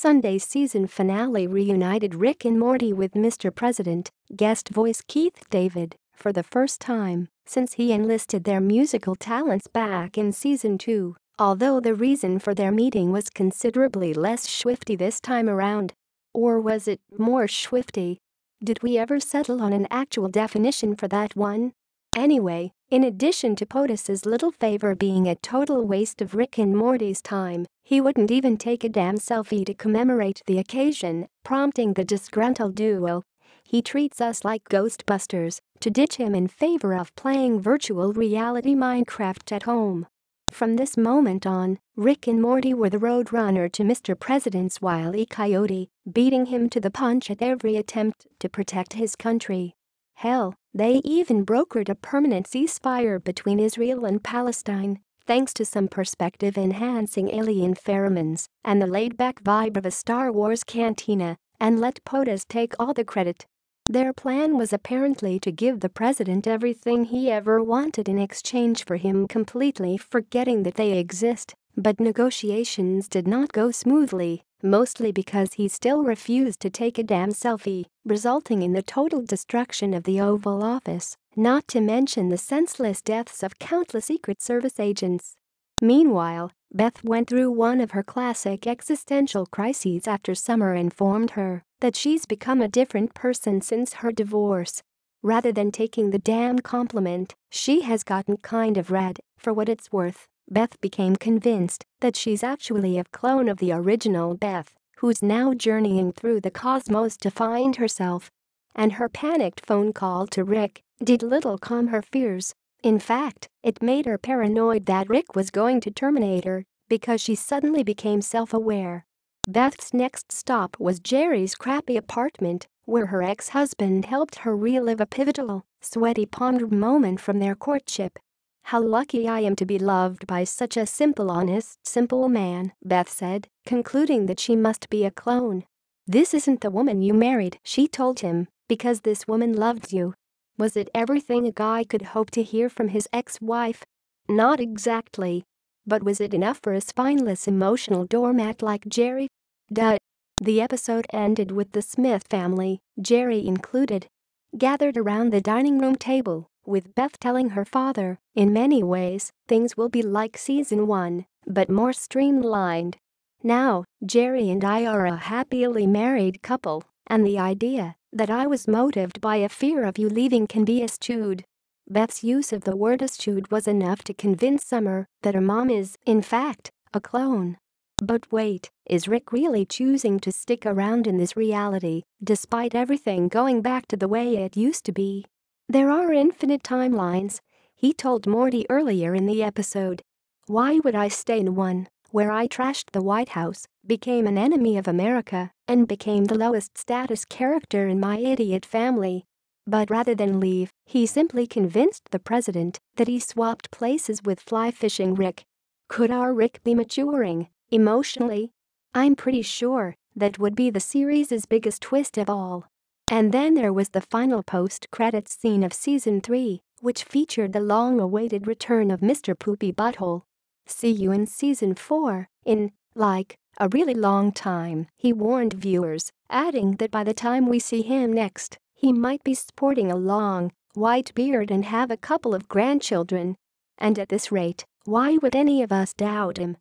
Sunday's season finale reunited Rick and Morty with Mr. President, guest voice Keith David, for the first time since he enlisted their musical talents back in season 2, although the reason for their meeting was considerably less swifty this time around. Or was it more swifty? Did we ever settle on an actual definition for that one? Anyway, in addition to POTUS's little favor being a total waste of Rick and Morty's time, he wouldn't even take a damn selfie to commemorate the occasion, prompting the disgruntled duo. He treats us like Ghostbusters to ditch him in favor of playing virtual reality Minecraft at home. From this moment on, Rick and Morty were the roadrunner to Mr. President's Wile E. Coyote, beating him to the punch at every attempt to protect his country. Hell, they even brokered a permanent ceasefire between Israel and Palestine, thanks to some perspective-enhancing alien pheromones and the laid-back vibe of a Star Wars cantina, and let POTUS take all the credit. Their plan was apparently to give the president everything he ever wanted in exchange for him completely forgetting that they exist, but negotiations did not go smoothly, mostly because he still refused to take a damn selfie, resulting in the total destruction of the Oval Office, not to mention the senseless deaths of countless Secret Service agents. Meanwhile, Beth went through one of her classic existential crises after Summer informed her that she's become a different person since her divorce. Rather than taking the damn compliment, she has gotten kind of red. For what it's worth, Beth became convinced that she's actually a clone of the original Beth, who's now journeying through the cosmos to find herself. And her panicked phone call to Rick did little calm her fears. In fact, it made her paranoid that Rick was going to terminate her because she suddenly became self-aware. Beth's next stop was Jerry's crappy apartment, where her ex-husband helped her relive a pivotal, sweaty pond moment from their courtship. "How lucky I am to be loved by such a simple, honest, simple man," Beth said, concluding that she must be a clone. "This isn't the woman you married," she told him, "because this woman loved you." Was it everything a guy could hope to hear from his ex-wife? Not exactly. But was it enough for a spineless emotional doormat like Jerry? Duh. The episode ended with the Smith family, Jerry included, gathered around the dining room table, with Beth telling her father, in many ways, things will be like season 1, but more streamlined. Now, Jerry and I are a happily married couple, and the idea that I was motivated by a fear of you leaving can be eschewed. Beth's use of the word eschewed was enough to convince Summer that her mom is, in fact, a clone. But wait, is Rick really choosing to stick around in this reality, despite everything going back to the way it used to be? There are infinite timelines, he told Morty earlier in the episode. Why would I stay in one where I trashed the White House, became an enemy of America, and became the lowest status character in my idiot family? But rather than leave, he simply convinced the president that he swapped places with fly-fishing Rick. Could our Rick be maturing, emotionally? I'm pretty sure that would be the series' biggest twist of all. And then there was the final post-credits scene of season 3, which featured the long-awaited return of Mr. Poopy Butthole. "See you in season 4, in, like, a really long time," he warned viewers, adding that by the time we see him next, he might be sporting a long, white beard and have a couple of grandchildren. And at this rate, why would any of us doubt him?